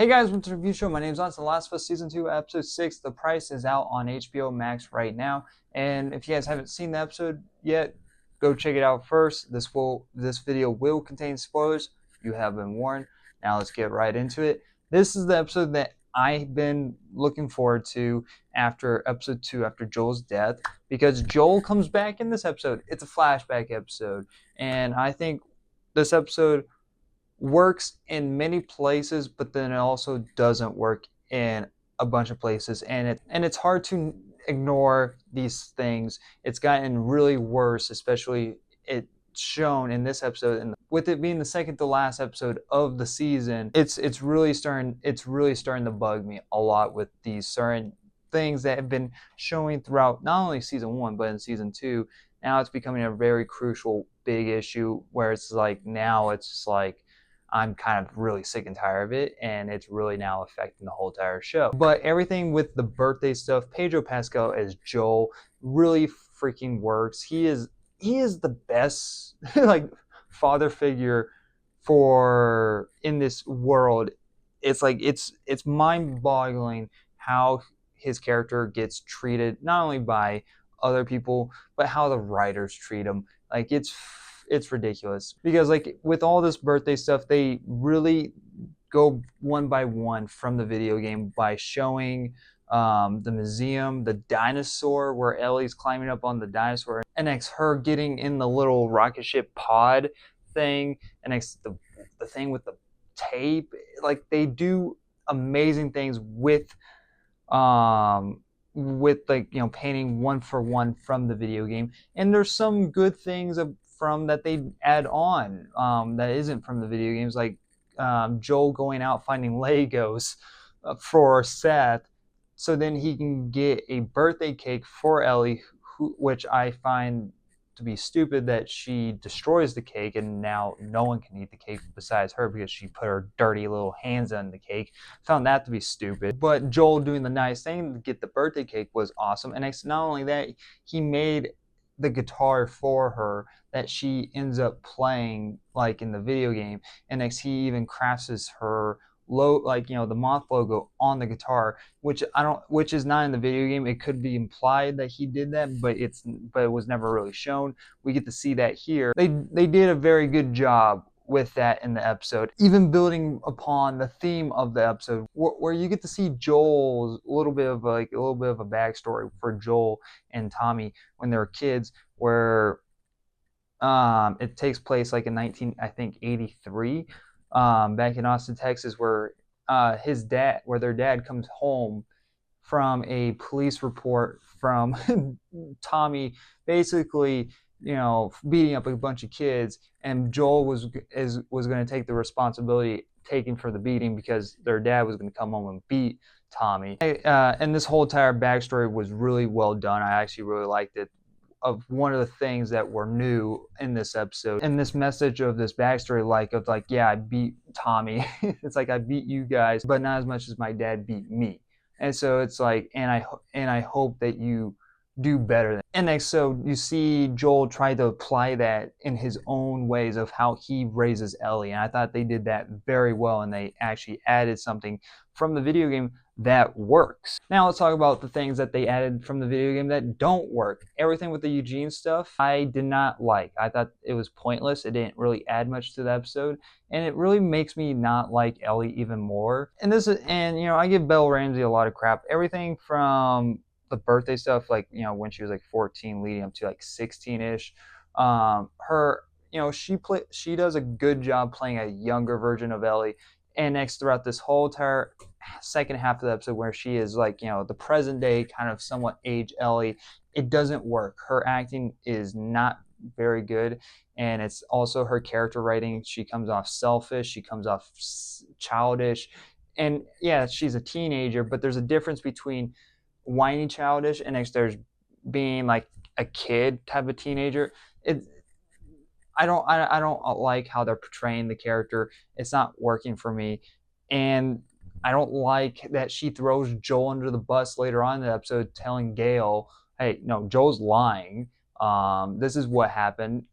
Hey guys, welcome to the review show. My name's Lance. The Last of Us Season 2, Episode 6. The price is out on HBO Max right now. And if you guys haven't seen the episode yet, go check it out first. This video will contain spoilers. You have been warned. Now let's get right into it. This is the episode that I've been looking forward to after Episode 2, after Joel's death, because Joel comes back in this episode. It's a flashback episode. And I think this episode works in many places, but then it also doesn't work in a bunch of places, and it's hard to ignore these things. It's gotten really worse, especially it shown in this episode, and with it being the second to last episode of the season, it's really starting to bug me a lot with these certain things that have been showing throughout not only season 1 but in season 2. Now it's becoming a very crucial big issue where it's like now it's just like I'm kind of really sick and tired of it, and it's really now affecting the whole entire show. But everything with the birthday stuff, Pedro Pascal as Joel really freaking works. He is the best like father figure for in this world. It's like it's mind-boggling how his character gets treated, not only by other people, but how the writers treat him. Like it's ridiculous, because like with all this birthday stuff, they really go one by one from the video game by showing the museum, the dinosaur where Ellie's climbing up on the dinosaur, and next her getting in the little rocket ship pod thing, and next the thing with the tape. Like they do amazing things with like, you know, painting one for one from the video game, and there's some good things from that they add on that isn't from the video games, like Joel going out finding Legos for Seth, so then he can get a birthday cake for Ellie, which I find to be stupid that she destroys the cake and now no one can eat the cake besides her because she put her dirty little hands on the cake. Found that to be stupid. But Joel doing the nice thing to get the birthday cake was awesome. And not only that, he made the guitar for her that she ends up playing like in the video game, and next he even crafts her like, you know, the moth logo on the guitar, which is not in the video game. It could be implied that he did that, but it was never really shown. We get to see that here. They did a very good job with that in the episode, even building upon the theme of the episode, where you get to see Joel's a little bit of a backstory for Joel and Tommy when they were kids, where it takes place like in 1983, back in Austin, Texas, where their dad comes home from a police report from Tommy basically, you know, beating up a bunch of kids, and Joel was going to take the responsibility taken for the beating because their dad was going to come home and beat Tommy. And this whole entire backstory was really well done. I actually really liked it. Of one of the things that were new in this episode, and this message of this backstory, like yeah, I beat Tommy. It's like I beat you guys, but not as much as my dad beat me. And so it's like, and I hope that you do better. And next, so you see Joel try to apply that in his own ways of how he raises Ellie, and I thought they did that very well, and they actually added something from the video game that works. Now let's talk about the things that they added from the video game that don't work. Everything with the Eugene stuff, I did not like. I thought it was pointless. It didn't really add much to the episode, and it really makes me not like Ellie even more. And you know, I give Belle Ramsey a lot of crap. Everything from the birthday stuff, like, you know, when she was like 14 leading up to like 16ish, her, you know, she does a good job playing a younger version of Ellie. And next, throughout this whole entire second half of the episode, where she is like, you know, the present day kind of somewhat age Ellie, it doesn't work. Her acting is not very good, and it's also her character writing. She comes off selfish, she comes off childish, and yeah, she's a teenager, but there's a difference between whiny childish and next there's being like a kid type of teenager. I don't like how they're portraying the character. It's not working for me, and I don't like that she throws Joel under the bus later on in the episode, telling Gail, "Hey, no, Joel's lying. This is what happened.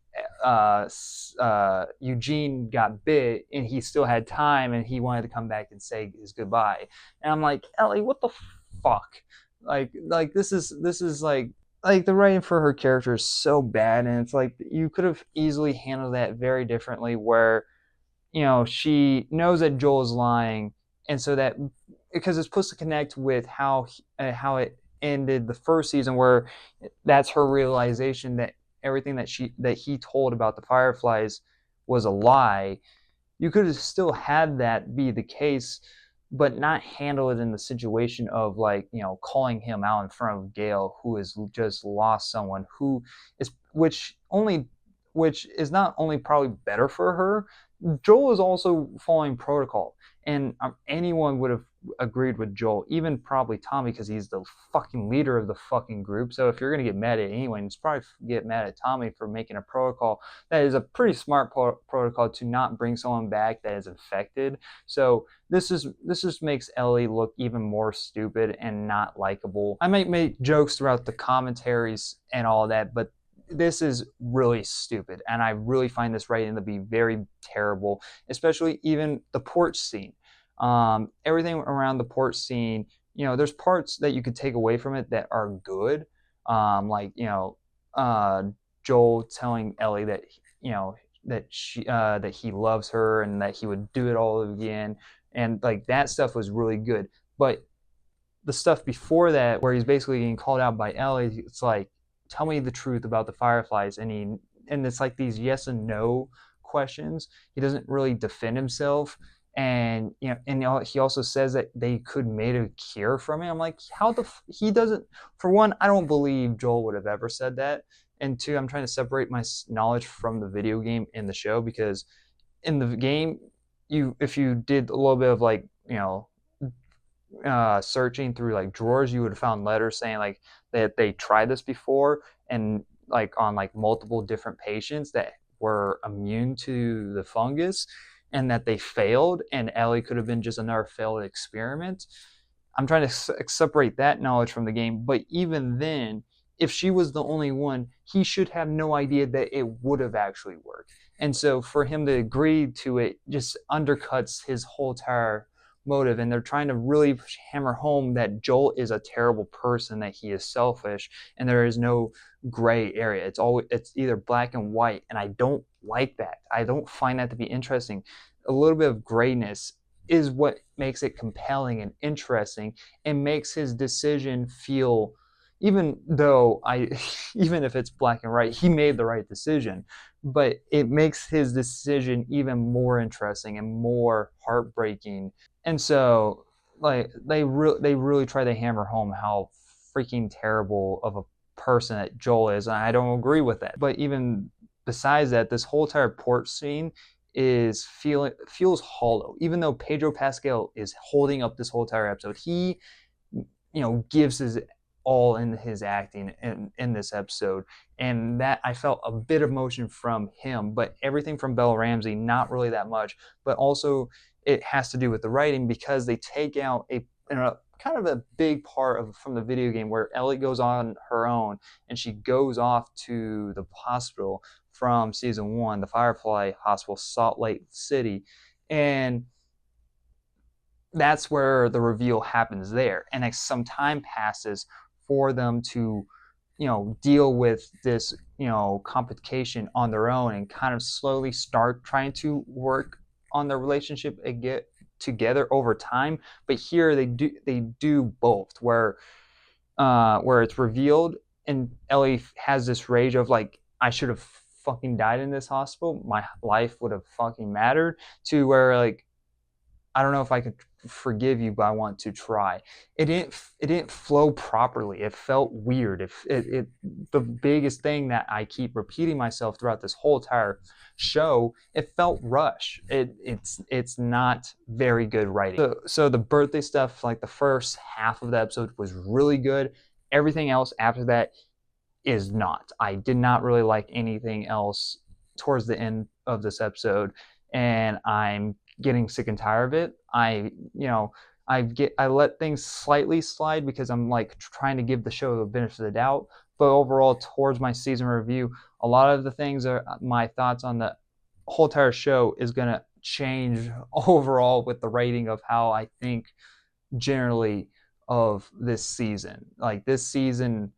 Eugene got bit and he still had time and he wanted to come back and say his goodbye. And I'm like, Ellie, what the fuck? Like this is like the writing for her character is so bad, and it's like you could have easily handled that very differently, where she knows that Joel is lying, and so that because it's supposed to connect with how it ended the first season, where that's her realization that everything that he told about the Fireflies was a lie. You could have still had that be the case, but not handle it in the situation of like calling him out in front of Gale, who has just lost someone who is which is not only probably better for her. Joel is also following protocol, and anyone would have agreed with Joel, even probably Tommy, because he's the fucking leader of the fucking group. So if you're gonna get mad at anyone, it's probably get mad at Tommy for making a protocol that is a pretty smart protocol to not bring someone back that is infected. So this just makes Ellie look even more stupid and not likable. I might make jokes throughout the commentaries and all that, but this is really stupid, and I really find this writing to be very terrible, especially even the porch scene. Everything around the porch scene, there's parts that you could take away from it that are good, like Joel telling Ellie that that he loves her and that he would do it all again, and like that stuff was really good. But the stuff before that, where he's basically getting called out by Ellie, it's like, tell me the truth about the Fireflies, and it's like these yes and no questions. He doesn't really defend himself, and he also says that they could made a cure from it. I'm like, he doesn't. For one, I don't believe Joel would have ever said that, and two, I'm trying to separate my knowledge from the video game and the show, because in the game, if you did a little bit of like searching through like drawers, you would have found letters saying like that they tried this before, and like on like multiple different patients that were immune to the fungus, and that they failed, and Ellie could have been just another failed experiment. I'm trying to separate that knowledge from the game, but even then, if she was the only one, he should have no idea that it would have actually worked. And so for him to agree to it just undercuts his whole entire motive, and they're trying to really hammer home that Joel is a terrible person, that he is selfish, and there is no gray area. It's either black and white, and I don't like that. I don't find that to be interesting. A little bit of grayness is what makes it compelling and interesting, and makes his decision feel, even though even if it's black and white, he made the right decision, but it makes his decision even more interesting and more heartbreaking. And so like they really try to hammer home how freaking terrible of a person that Joel is, and I don't agree with that. But even besides that, this whole entire porch scene feels hollow, even though Pedro Pascal is holding up this whole entire episode. He gives his all in his acting in this episode, and that I felt a bit of emotion from him, but everything from Bella Ramsey, not really that much. But also it has to do with the writing, because they take out a kind of a big part from the video game, where Ellie goes on her own and she goes off to the hospital from season 1, the Firefly Hospital, Salt Lake City, and that's where the reveal happens there. And like some time passes for them to deal with this complication on their own, and kind of slowly start trying to work on their relationship and get together over time. But here they do both, where it's revealed, and Ellie has this rage of like, I should have fucking died in this hospital, my life would have fucking mattered, to where like, I don't know if I could forgive you, but I want to try. It didn't flow properly. It felt weird. The biggest thing that I keep repeating myself throughout this whole entire show, it felt rushed. It's not very good writing. So the birthday stuff, like the first half of the episode, was really good. Everything else after that is not. I did not really like anything else towards the end of this episode, and I'm getting sick and tired of it. I let things slightly slide because I'm like trying to give the show the benefit of the doubt, But overall, towards my season review, a lot of the things are my thoughts on the whole entire show is going to change overall with the rating of how I think generally of this season. Like this season,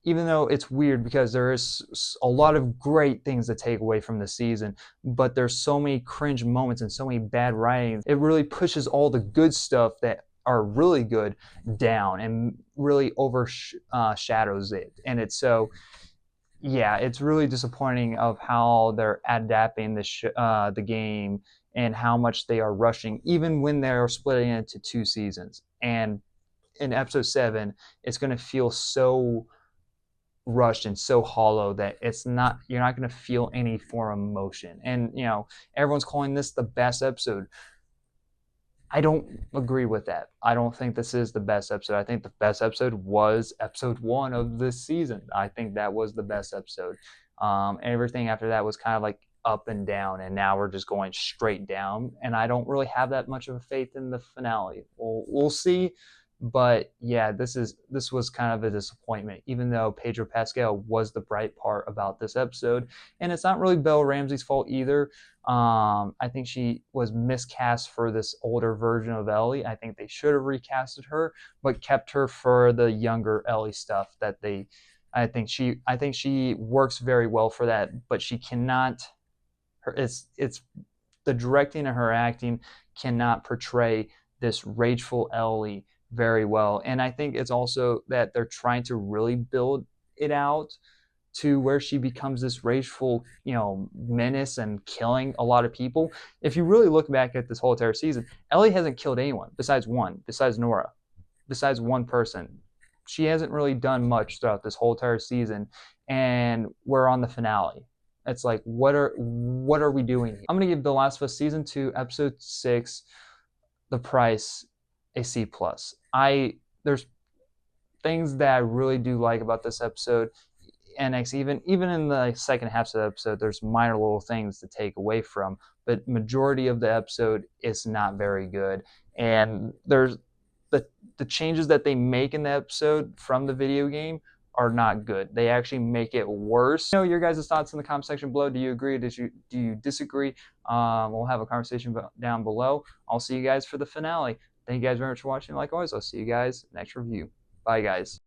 even though it's weird because there is a lot of great things to take away from the season, but there's so many cringe moments and so many bad writings. It really pushes all the good stuff that are really good down and really overshadows it. And it's so, yeah, it's really disappointing of how they're adapting the game and how much they are rushing, even when they're splitting it into 2 seasons. And in episode 7, it's going to feel so rushed and so hollow that you're not going to feel any form of emotion. And everyone's calling this the best episode. I don't agree with that. I don't think this is the best episode. I think the best episode was episode 1 of this season. I think that was the best episode. Everything after that was kind of like up and down, and now we're just going straight down. And I don't really have that much of a faith in the finale. We'll see. But yeah, this was kind of a disappointment, even though Pedro Pascal was the bright part about this episode. And it's not really Belle Ramsey's fault either. I think she was miscast for this older version of Ellie. I think they should have recasted her, but kept her for the younger Ellie stuff I think she works very well for that, but she cannot it's the directing and her acting cannot portray this rageful Ellie very well. And I think it's also that they're trying to really build it out to where she becomes this rageful, menace and killing a lot of people. If you really look back at this whole entire season, Ellie hasn't killed anyone besides Nora, besides one person. She hasn't really done much throughout this whole entire season, and we're on the finale. It's like, what are we doing here? I'm gonna give The Last of Us season 2, episode 6, The Price, a C+. There's things that I really do like about this episode, and even in the second half of the episode, there's minor little things to take away from, but majority of the episode is not very good. And there's the changes that they make in the episode from the video game are not good. They actually make it worse. Your guys' thoughts in the comment section below. Do you agree? Do you disagree? We'll have a conversation down below. I'll see you guys for the finale. Thank you guys very much for watching. Like always, I'll see you guys next review. Bye, guys.